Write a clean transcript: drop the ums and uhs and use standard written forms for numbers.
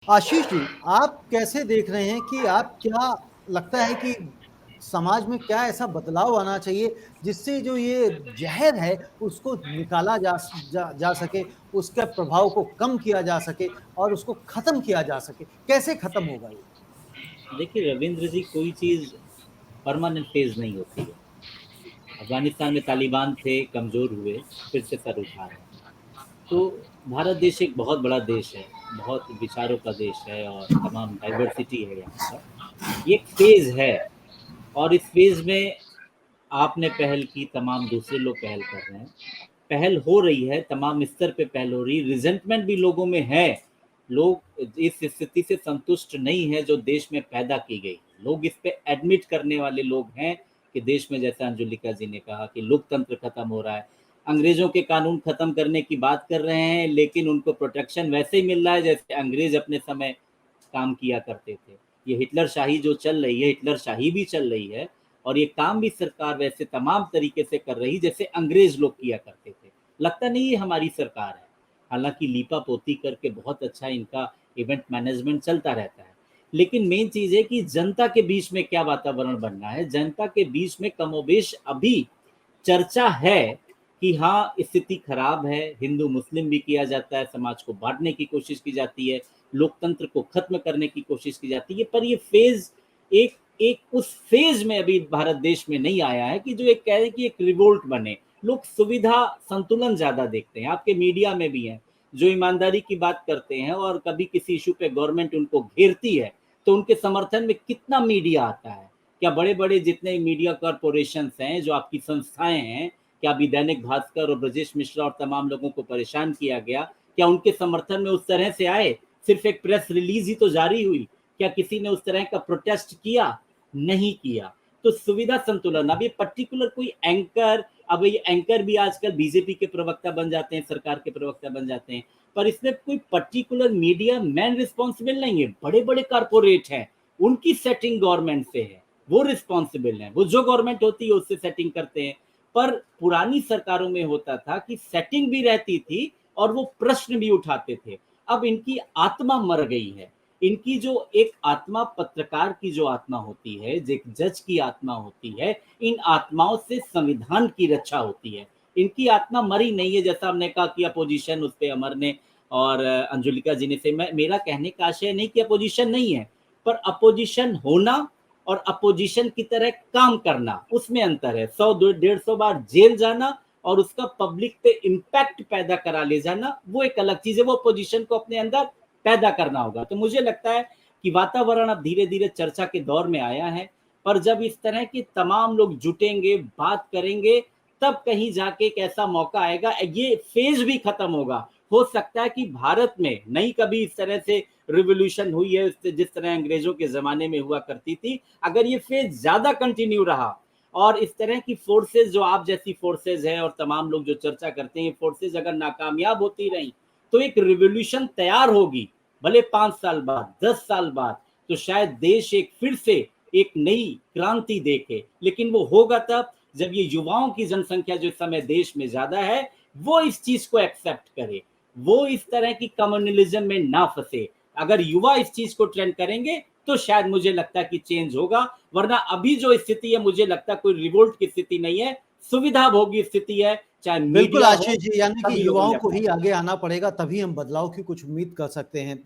आशीष जी, आप कैसे देख रहे हैं कि आप क्या लगता है कि समाज में क्या ऐसा बदलाव आना चाहिए जिससे जो ये ज़हर है उसको निकाला जा सके, उसके प्रभाव को कम किया जा सके और उसको खत्म किया जा सके? कैसे खत्म होगा ये? देखिए रविंद्र जी, कोई चीज़ परमानेंट फेज नहीं होती है। अफगानिस्तान में तालिबान थे, कमज़ोर हुए, फिर से सर उठा रहे हैं। तो भारत देश एक बहुत बड़ा देश है, बहुत विचारों का देश है और तमाम डाइवर्सिटी है यहाँ पर। ये एक फेज़ है और इस फेज़ में आपने पहल की, तमाम दूसरे लोग पहल कर रहे हैं। पहल हो रही है, तमाम स्तर पे पहल हो रही है, रिज़ेंटमेंट भी लोगों में है। लोग इस स्थिति से संतुष्ट नहीं है जो देश में पैदा की गई। लोग इस पे एडमिट करने वाले लोग हैं कि देश में, जैसा अंजुलिका जी ने कहा, कि लोकतंत्र खत्म हो रहा है। अंग्रेज़ों के कानून खत्म करने की बात कर रहे हैं, लेकिन उनको प्रोटेक्शन वैसे ही मिल रहा है जैसे अंग्रेज़ अपने समय काम किया करते थे। ये हिटलर शाही जो चल रही है, हिटलर शाही भी चल रही है और ये काम भी सरकार वैसे तमाम तरीके से कर रही जैसे अंग्रेज लोग किया करते थे। लगता नहीं ये हमारी सरकार है। हालांकि लीपा पोती करके बहुत अच्छा इनका इवेंट मैनेजमेंट चलता रहता है, लेकिन मेन चीज़ है कि जनता के बीच में क्या वातावरण बनना है। जनता के बीच में कमोबेश अभी चर्चा है कि हाँ, स्थिति खराब है, हिंदू मुस्लिम भी किया जाता है, समाज को बांटने की कोशिश की जाती है, लोकतंत्र को खत्म करने की कोशिश की जाती है। पर ये फेज एक एक उस फेज में अभी भारत देश में नहीं आया है कि जो एक कह रहे कि एक रिवोल्ट बने। लोग सुविधा संतुलन ज्यादा देखते हैं, आपके मीडिया में भी हैं जो ईमानदारी की बात करते हैं, और कभी किसी इशू पे गवर्नमेंट उनको घेरती है तो उनके समर्थन में कितना मीडिया आता है। क्या बड़े बड़े जितने मीडिया कॉरपोरेशन हैं, जो आपकी संस्थाएं हैं, क्या अभी दैनिक भास्कर और ब्रजेश मिश्रा और तमाम लोगों को परेशान किया गया? क्या उनके समर्थन में उस तरह से आए? सिर्फ एक प्रेस रिलीज ही तो जारी हुई। क्या किसी ने उस तरह का प्रोटेस्ट किया? नहीं किया। तो सुविधा संतुलन, अब ये पर्टिकुलर कोई एंकर, अब ये एंकर भी आजकल बीजेपी के प्रवक्ता बन जाते हैं, सरकार के प्रवक्ता बन जाते हैं, पर इसमें कोई पर्टिकुलर मीडिया मैन रिस्पॉन्सिबल नहीं है। बड़े बड़े कारपोरेट हैं, उनकी सेटिंग गवर्नमेंट से है, वो रिस्पॉन्सिबल हैं, वो जो गवर्नमेंट होती है उससे सेटिंग करते हैं। पर पुरानी सरकारों में होता था कि सेटिंग भी रहती थी और वो प्रश्न भी उठाते थे। अब इनकी आत्मा मर गई है। इनकी जो एक आत्मा, पत्रकार की जो आत्मा होती है, जो एक जज की आत्मा होती है, इन आत्माओं से संविधान की रक्षा होती है। इनकी आत्मा मरी नहीं है। जैसा हमने कहा कि अपोजिशन उस पर अमर ने और अंजुलिका जी ने से, मैं, मेरा कहने का आशय नहीं कि अपोजिशन नहीं है, पर अपोजिशन होना और अपोजिशन की तरह काम करना, उसमें अंतर है। 100-150 बार जेल जाना और उसका पब्लिक पे इम्पैक्ट पैदा करा ले जाना, वो एक अलग चीज है। वो अपोजिशन को अपने अंदर पैदा करना होगा। तो मुझे लगता है कि वातावरण अब धीरे धीरे चर्चा के दौर में आया है, पर जब इस तरह के तमाम लोग जुटेंगे, बात करेंगे, तब कहीं जाके एक ऐसा मौका आएगा, ये फेज भी खत्म होगा। हो सकता है कि भारत में नहीं कभी इस तरह से रिवोल्यूशन हुई है जिस तरह अंग्रेजों के जमाने में हुआ करती थी। अगर ये फेज ज्यादा कंटिन्यू रहा और इस तरह की फोर्सेस, जो आप जैसी फोर्सेस है और तमाम लोग जो चर्चा करते हैं, ये फोर्सेस अगर नाकामयाब होती रही तो एक रिवोल्यूशन तैयार होगी। भले 5 साल बाद, 10 साल बाद, तो शायद देश एक फिर से एक नई क्रांति देखे, लेकिन वो होगा तब जब ये युवाओं की जनसंख्या जो इस समय देश में ज्यादा है, वो इस चीज को एक्सेप्ट करे, वो इस तरह की कम्युनलिज्म में ना फंसे। अगर युवा इस चीज को ट्रेंड करेंगे तो शायद मुझे लगता है कि चेंज होगा। वरना अभी जो स्थिति है, मुझे लगता है कोई रिवोल्ट की स्थिति नहीं है, सुविधा भोगी स्थिति है। चाहे बिल्कुल मीडिया हो, आशीष जी, यानी कि सभी लोगों युवाओं ने को अपना ही करना आगे है। आना पड़ेगा तभी हम बदलाव की कुछ उम्मीद कर सकते हैं।